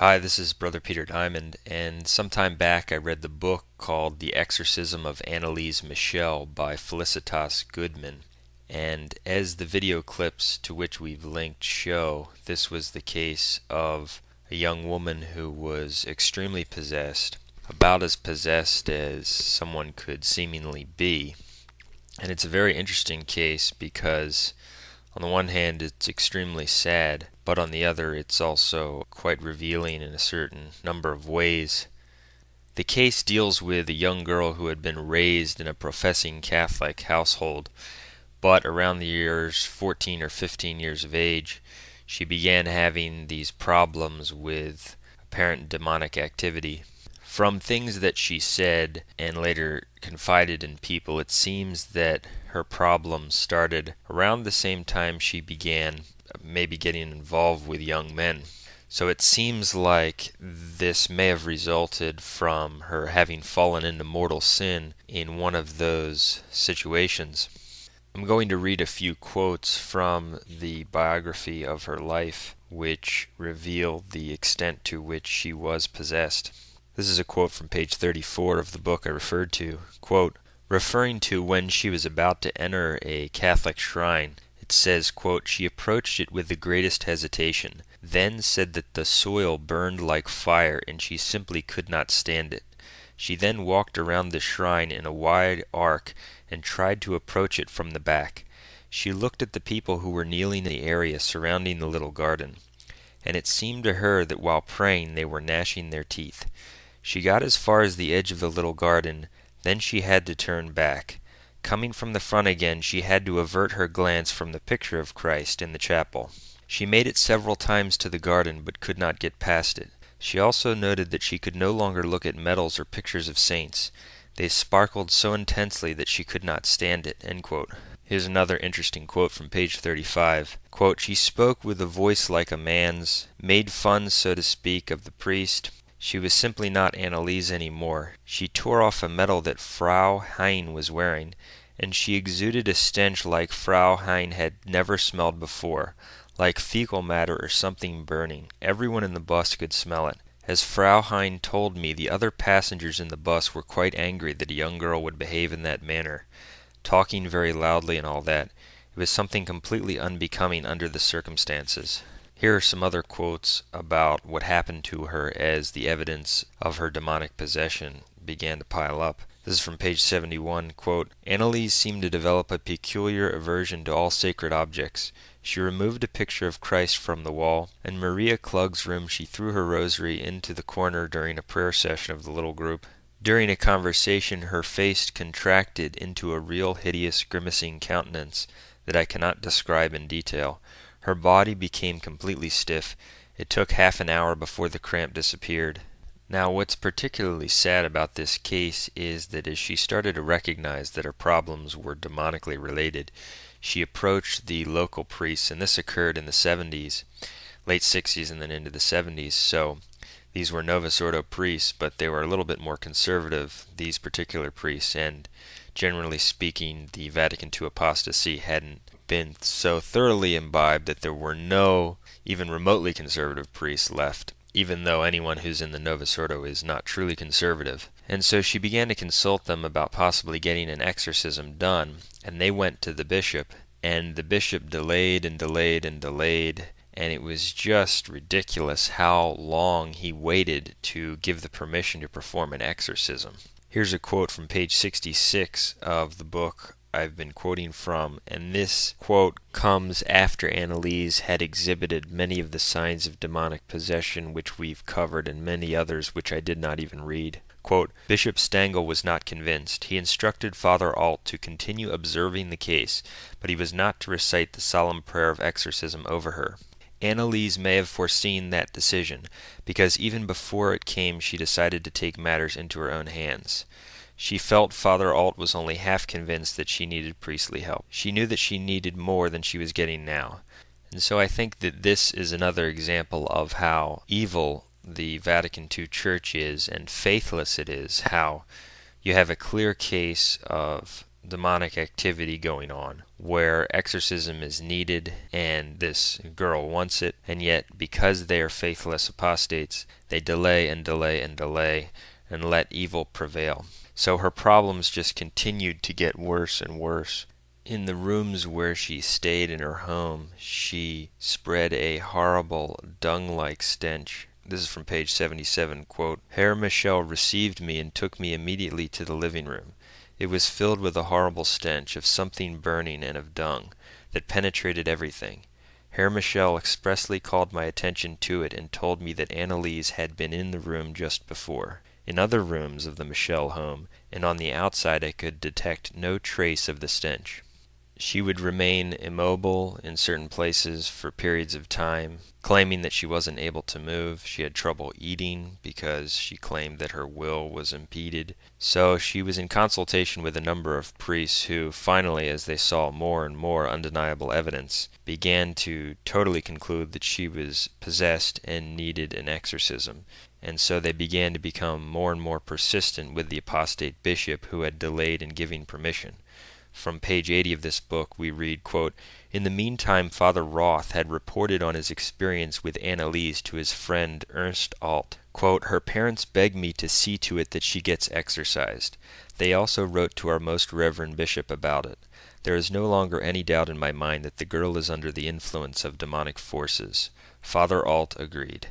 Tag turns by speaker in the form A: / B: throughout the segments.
A: Hi, this is Brother Peter Diamond, and sometime back I read the book called The Exorcism of Anneliese Michel by Felicitas Goodman. And as the video clips to which we've linked show, this was the case of a young woman who was extremely possessed, about as possessed as someone could seemingly be. And it's a very interesting case because on the one hand, it's extremely sad, but on the other, it's also quite revealing in a certain number of ways. The case deals with a young girl who had been raised in a professing Catholic household, but around the years 14 or 15 years of age, she began having these problems with apparent demonic activity. From things that she said and later confided in people, it seems that her problems started around the same time she began maybe getting involved with young men. So it seems like this may have resulted from her having fallen into mortal sin in one of those situations. I'm going to read a few quotes from the biography of her life, which reveal the extent to which she was possessed. This is a quote from page 34 of the book I referred to. Quote, referring to when she was about to enter a Catholic shrine, it says, quote, she approached it with the greatest hesitation, then said that the soil burned like fire and she simply could not stand it. She then walked around the shrine in a wide arc and tried to approach it from the back. She looked at the people who were kneeling in the area surrounding the little garden, and it seemed to her that while praying they were gnashing their teeth. She got as far as the edge of the little garden, then she had to turn back. Coming from the front again, she had to avert her glance from the picture of Christ in the chapel. She made it several times to the garden, but could not get past it. She also noted that she could no longer look at medals or pictures of saints. They sparkled so intensely that she could not stand it. End quote. Here's another interesting quote from page 35. Quote, she spoke with a voice like a man's, made fun, so to speak, of the priest. She was simply not Anneliese anymore. She tore off a medal that Frau Hein was wearing, and she exuded a stench like Frau Hein had never smelled before, like fecal matter or something burning. Everyone in the bus could smell it. As Frau Hein told me, the other passengers in the bus were quite angry that a young girl would behave in that manner, talking very loudly and all that. It was something completely unbecoming under the circumstances. Here are some other quotes about what happened to her as the evidence of her demonic possession began to pile up. This is from page 71. Quote, Anneliese seemed to develop a peculiar aversion to all sacred objects. She removed a picture of Christ from the wall. In Maria Klug's room she threw her rosary into the corner during a prayer session of the little group. During a conversation her face contracted into a real hideous grimacing countenance that I cannot describe in detail. Her body became completely stiff. It took half an hour before the cramp disappeared. Now, what's particularly sad about this case is that as she started to recognize that her problems were demonically related, she approached the local priests, and this occurred in the 70s, late 60s and then into the 70s, so these were Novus Ordo priests, but they were a little bit more conservative, these particular priests, and generally speaking, the Vatican II apostasy hadn't been so thoroughly imbibed that there were no even remotely conservative priests left, even though anyone who's in the Novus Ordo is not truly conservative. And so she began to consult them about possibly getting an exorcism done, and they went to the bishop, and the bishop delayed and delayed and delayed, and it was just ridiculous how long he waited to give the permission to perform an exorcism. Here's a quote from page 66 of the book I've been quoting from, and this quote comes after Anneliese had exhibited many of the signs of demonic possession which we've covered and many others which I did not even read. Quote, Bishop Stangl was not convinced. He instructed Father Alt to continue observing the case, but he was not to recite the solemn prayer of exorcism over her. Anneliese may have foreseen that decision, because even before it came she decided to take matters into her own hands. She felt Father Alt was only half convinced that she needed priestly help. She knew that she needed more than she was getting now. And so I think that this is another example of how evil the Vatican II Church is and faithless it is, how you have a clear case of demonic activity going on, where exorcism is needed and this girl wants it, and yet because they are faithless apostates, they delay and delay and delay and let evil prevail. So her problems just continued to get worse and worse. In the rooms where she stayed in her home, she spread a horrible dung-like stench. This is from page 77, quote, "Herr Michel received me and took me immediately to the living room. It was filled with a horrible stench of something burning and of dung that penetrated everything. Herr Michel expressly called my attention to it and told me that Anneliese had been in the room just before. In other rooms of the Michel home and on the outside I could detect no trace of the stench. She would remain immobile in certain places for periods of time, claiming that she wasn't able to move. She had trouble eating because she claimed that her will was impeded. So she was in consultation with a number of priests who, finally, as they saw more and more undeniable evidence, began to totally conclude that she was possessed and needed an exorcism. And so they began to become more and more persistent with the apostate bishop who had delayed in giving permission. From page 80 of this book we read, quote, "In the meantime Father Roth had reported on his experience with Anneliese to his friend Ernst Alt. Quote, 'Her parents beg me to see to it that she gets exorcised. They also wrote to our most reverend bishop about it. There is no longer any doubt in my mind that the girl is under the influence of demonic forces. Father Alt agreed.'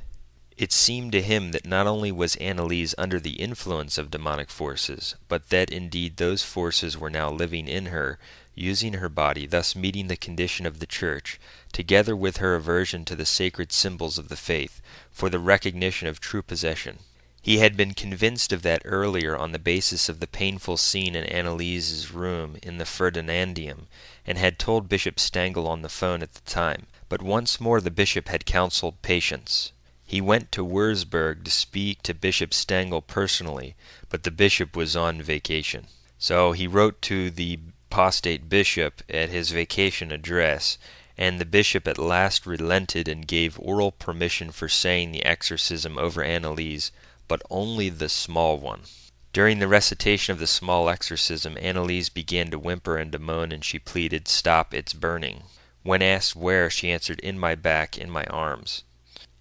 A: It seemed to him that not only was Anneliese under the influence of demonic forces, but that indeed those forces were now living in her, using her body, thus meeting the condition of the Church, together with her aversion to the sacred symbols of the faith, for the recognition of true possession. He had been convinced of that earlier on the basis of the painful scene in Anneliese's room in the Ferdinandium, and had told Bishop Stangl on the phone at the time. But once more the bishop had counseled patience. He went to Würzburg to speak to Bishop Stangl personally, but the bishop was on vacation. So he wrote to the apostate bishop at his vacation address, and the bishop at last relented and gave oral permission for saying the exorcism over Anneliese, but only the small one. During the recitation of the small exorcism, Anneliese began to whimper and to moan, and she pleaded, 'Stop, it's burning.' When asked where, she answered, 'In my back, in my arms.'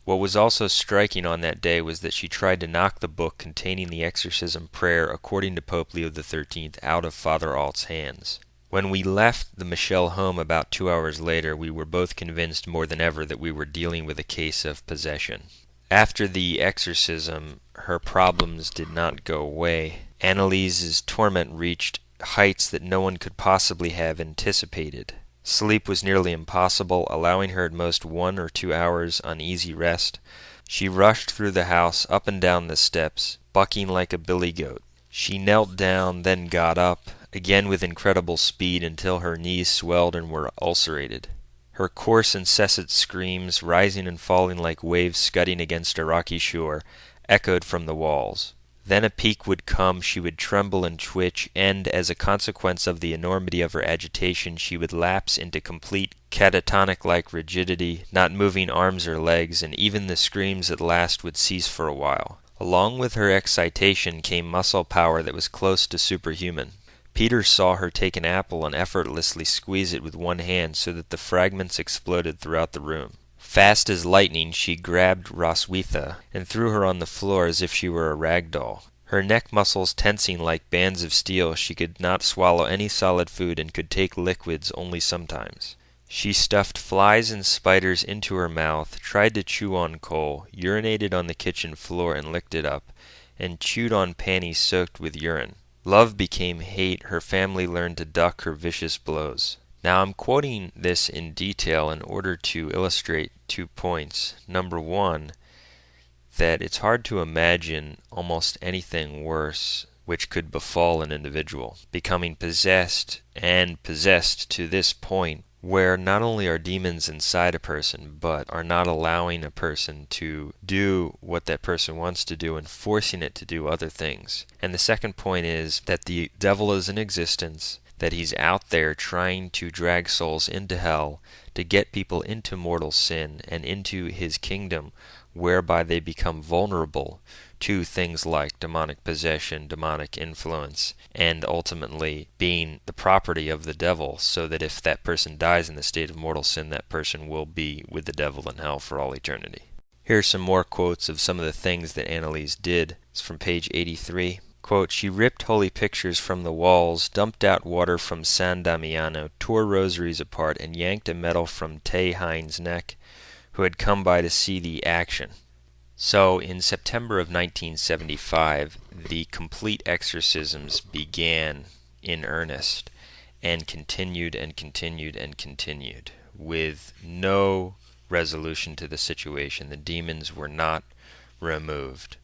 A: What was also striking on that day was that she tried to knock the book containing the exorcism prayer according to Pope Leo XIII out of Father Alt's hands. When we left the Michel home about 2 hours later, we were both convinced more than ever that we were dealing with a case of possession. After the exorcism, her problems did not go away. Anneliese's torment reached heights that no one could possibly have anticipated. Sleep was nearly impossible, allowing her at most 1 or 2 hours uneasy rest. She rushed through the house, up and down the steps, bucking like a billy goat. She knelt down, then got up, again with incredible speed until her knees swelled and were ulcerated. Her coarse, incessant screams, rising and falling like waves scudding against a rocky shore, echoed from the walls. Then a peak would come, she would tremble and twitch, and, as a consequence of the enormity of her agitation, she would lapse into complete catatonic-like rigidity, not moving arms or legs, and even the screams at last would cease for a while. Along with her excitation came muscle power that was close to superhuman. Peter saw her take an apple and effortlessly squeeze it with one hand so that the fragments exploded throughout the room. Fast as lightning, she grabbed Roswitha and threw her on the floor as if she were a rag doll. Her neck muscles tensing like bands of steel, she could not swallow any solid food and could take liquids only sometimes. She stuffed flies and spiders into her mouth, tried to chew on coal, urinated on the kitchen floor and licked it up, and chewed on panties soaked with urine. Love became hate, her family learned to duck her vicious blows. Now I'm quoting this in detail in order to illustrate 2 points. Number one, that it's hard to imagine almost anything worse which could befall an individual. Becoming possessed, and possessed to this point, where not only are demons inside a person, but are not allowing a person to do what that person wants to do and forcing it to do other things. And the second point is that the devil is in existence, that he's out there trying to drag souls into hell, to get people into mortal sin and into his kingdom, whereby they become vulnerable to things like demonic possession, demonic influence, and ultimately being the property of the devil, so that if that person dies in the state of mortal sin, that person will be with the devil in hell for all eternity. Here are some more quotes of some of the things that Anneliese did. It's from page 83. Quote, "She ripped holy pictures from the walls, dumped out water from San Damiano, tore rosaries apart, and yanked a medal from Tay Hines' neck, who had come by to see the action." So in September of 1975, the complete exorcisms began in earnest and continued and continued and continued with no resolution to the situation. The demons were not removed,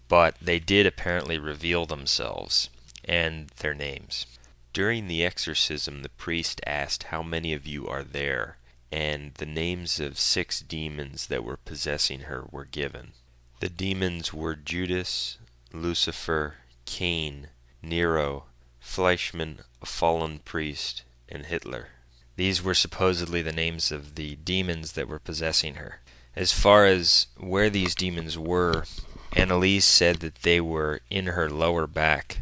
A: but they did apparently reveal themselves and their names. During the exorcism, the priest asked, "How many of you are there?" And the names of 6 demons that were possessing her were given. The demons were Judas, Lucifer, Cain, Nero, Fleischmann, a fallen priest, and Hitler. These were supposedly the names of the demons that were possessing her. As far as where these demons were, Anneliese said that they were in her lower back.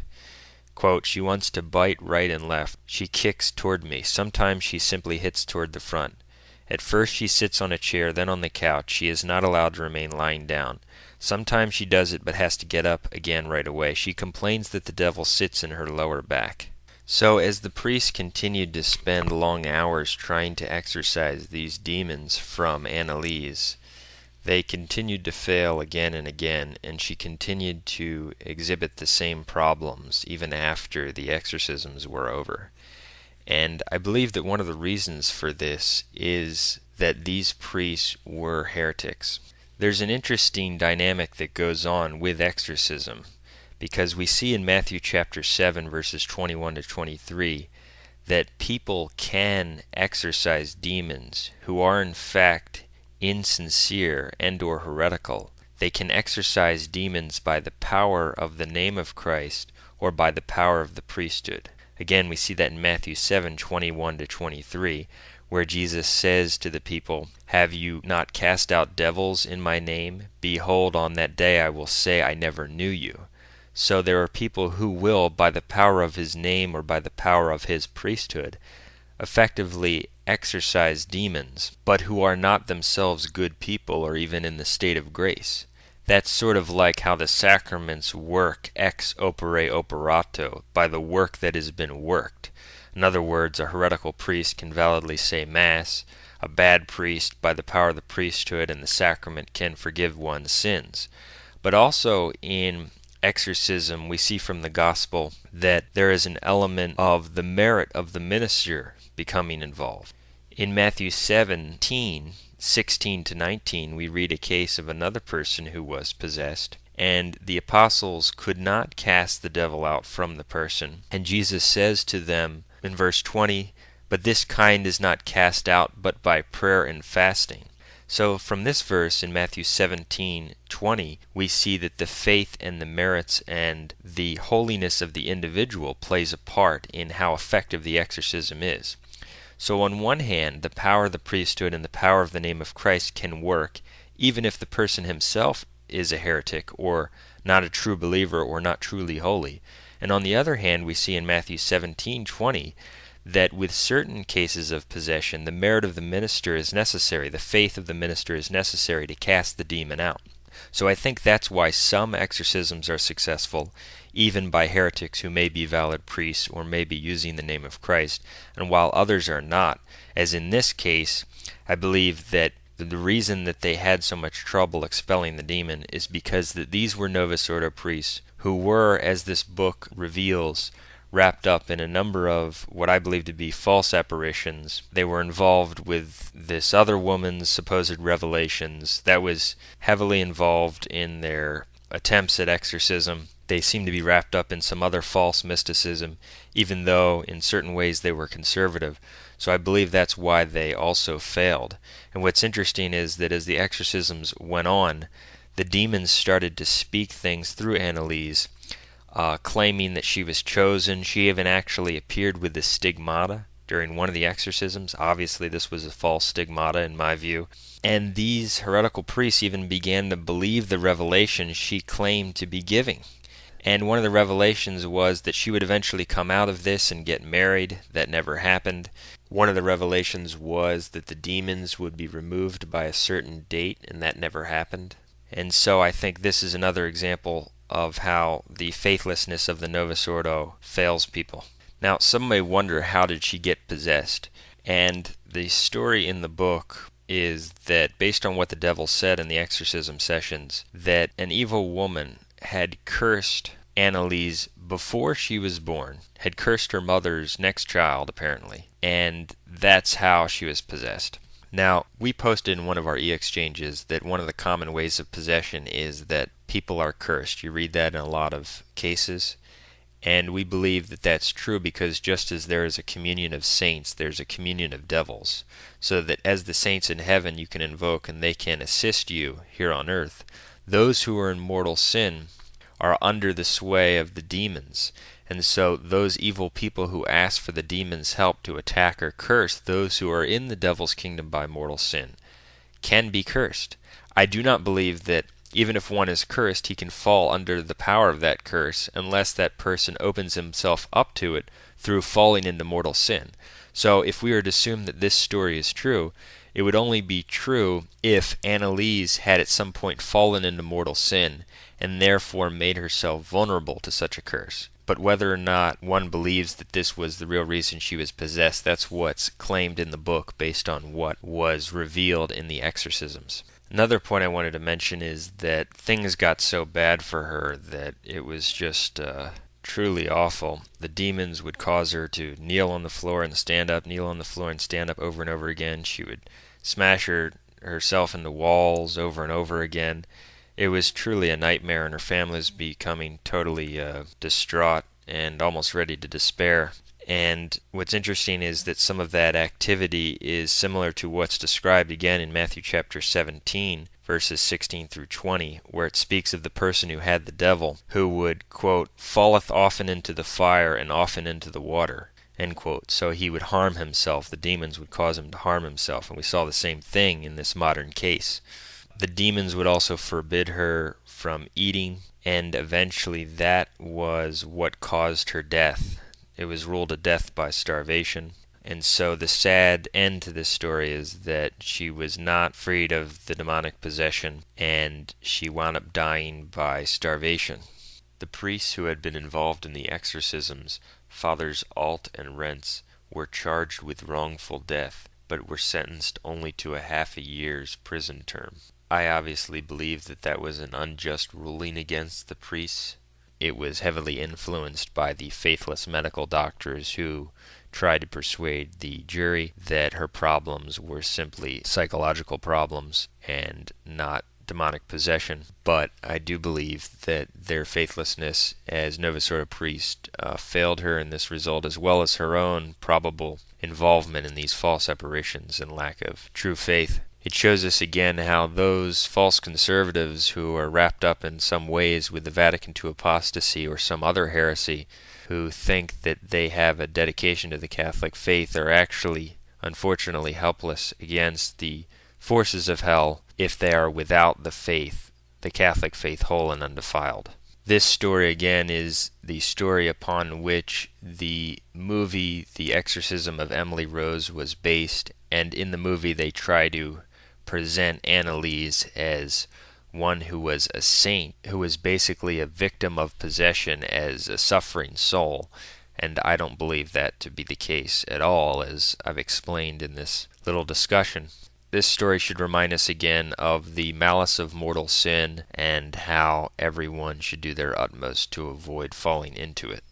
A: Quote, "She wants to bite right and left. She kicks toward me. Sometimes she simply hits toward the front. At first she sits on a chair, then on the couch. She is not allowed to remain lying down. Sometimes she does it but has to get up again right away. She complains that the devil sits in her lower back." So as the priest continued to spend long hours trying to exorcise these demons from Anneliese, they continued to fail again and again, and she continued to exhibit the same problems even after the exorcisms were over. And I believe that one of the reasons for this is that these priests were heretics. There's an interesting dynamic that goes on with exorcism, because we see in Matthew chapter 7 verses 21 to 23 that people can exorcise demons who are in fact insincere and or heretical. They can exorcise demons by the power of the name of Christ or by the power of the priesthood. Again, we see that in Matthew 7:21 to 23, where Jesus says to the people, "Have you not cast out devils in my name? Behold, on that day I will say, I never knew you." So there are people who will, by the power of his name or by the power of his priesthood, effectively exorcise demons, but who are not themselves good people or even in the state of grace. That's sort of like how the sacraments work ex opere operato, by the work that has been worked. In other words, a heretical priest can validly say Mass, a bad priest, by the power of the priesthood and the sacrament, can forgive one's sins. But also in exorcism, we see from the gospel that there is an element of the merit of the minister becoming involved. In Matthew 17:16 to 19, we read a case of another person who was possessed, and the apostles could not cast the devil out from the person. And Jesus says to them in verse 20, "But this kind is not cast out but by prayer and fasting." So from this verse in Matthew 17:20, we see that the faith and the merits and the holiness of the individual plays a part in how effective the exorcism is. So on one hand, the power of the priesthood and the power of the name of Christ can work, even if the person himself is a heretic or not a true believer or not truly holy. And on the other hand, we see in Matthew 17:20 that with certain cases of possession, the merit of the minister is necessary, the faith of the minister is necessary to cast the demon out. So I think that's why some exorcisms are successful, even by heretics who may be valid priests or may be using the name of Christ, and while others are not. As in this case, I believe that the reason that they had so much trouble expelling the demon is because that these were Novus Ordo priests who were, as this book reveals, wrapped up in a number of what I believe to be false apparitions. They were involved with this other woman's supposed revelations that was heavily involved in their attempts at exorcism. They seem to be wrapped up in some other false mysticism, even though in certain ways they were conservative. So I believe that's why they also failed. And what's interesting is that as the exorcisms went on, the demons started to speak things through Anneliese, claiming that she was chosen. She even actually appeared with the stigmata during one of the exorcisms. Obviously, this was a false stigmata in my view. And these heretical priests even began to believe the revelation she claimed to be giving. And one of the revelations was that she would eventually come out of this and get married. That never happened. One of the revelations was that the demons would be removed by a certain date, and that never happened. And so I think this is another example of how the faithlessness of the Novus Ordo fails people. Now, some may wonder, how did she get possessed? And the story in the book is that, based on what the devil said in the exorcism sessions, that an evil woman had cursed Anneliese before she was born, had cursed her mother's next child, apparently, and that's how she was possessed. Now, we posted in one of our e-exchanges that one of the common ways of possession is that people are cursed. You read that in a lot of cases, and we believe that that's true because just as there is a communion of saints, there's a communion of devils, so that as the saints in heaven you can invoke and they can assist you here on earth, those who are in mortal sin are under the sway of the demons. And so those evil people who ask for the demons' help to attack or curse those who are in the devil's kingdom by mortal sin can be cursed. I do not believe that even if one is cursed, he can fall under the power of that curse unless that person opens himself up to it through falling into mortal sin. So if we were to assume that this story is true, it would only be true if Anneliese had at some point fallen into mortal sin and therefore made herself vulnerable to such a curse. But whether or not one believes that this was the real reason she was possessed, that's what's claimed in the book based on what was revealed in the exorcisms. Another point I wanted to mention is that things got so bad for her that it was just truly awful. The demons would cause her to kneel on the floor and stand up, kneel on the floor and stand up over and over again. She would smash herself into walls over and over again. It was truly a nightmare, and her family was becoming totally distraught and almost ready to despair. And what's interesting is that some of that activity is similar to what's described again in Matthew chapter 17, verses 16 through 20, where it speaks of the person who had the devil, who would, quote, falleth often into the fire and often into the water, end quote. So he would harm himself. The demons would cause him to harm himself. And we saw the same thing in this modern case. The demons would also forbid her from eating, and eventually that was what caused her death. It was ruled a death by starvation. And so the sad end to this story is that she was not freed of the demonic possession, and she wound up dying by starvation. The priests who had been involved in the exorcisms, Fathers Alt and Rentz, were charged with wrongful death, but were sentenced only to a half a year's prison term. I obviously believe that that was an unjust ruling against the priests. It was heavily influenced by the faithless medical doctors who tried to persuade the jury that her problems were simply psychological problems and not demonic possession. But I do believe that their faithlessness as Novus Ordo priest failed her in this result, as well as her own probable involvement in these false apparitions and lack of true faith. It shows us again how those false conservatives who are wrapped up in some ways with the Vatican II apostasy or some other heresy, who think that they have a dedication to the Catholic faith, are actually, unfortunately, helpless against the forces of hell if they are without the faith, the Catholic faith, whole and undefiled. This story, again, is the story upon which the movie The Exorcism of Emily Rose was based, and in the movie they try to present Anneliese as one who was a saint, who was basically a victim of possession as a suffering soul, and I don't believe that to be the case at all, as I've explained in this little discussion. This story should remind us again of the malice of mortal sin and how everyone should do their utmost to avoid falling into it.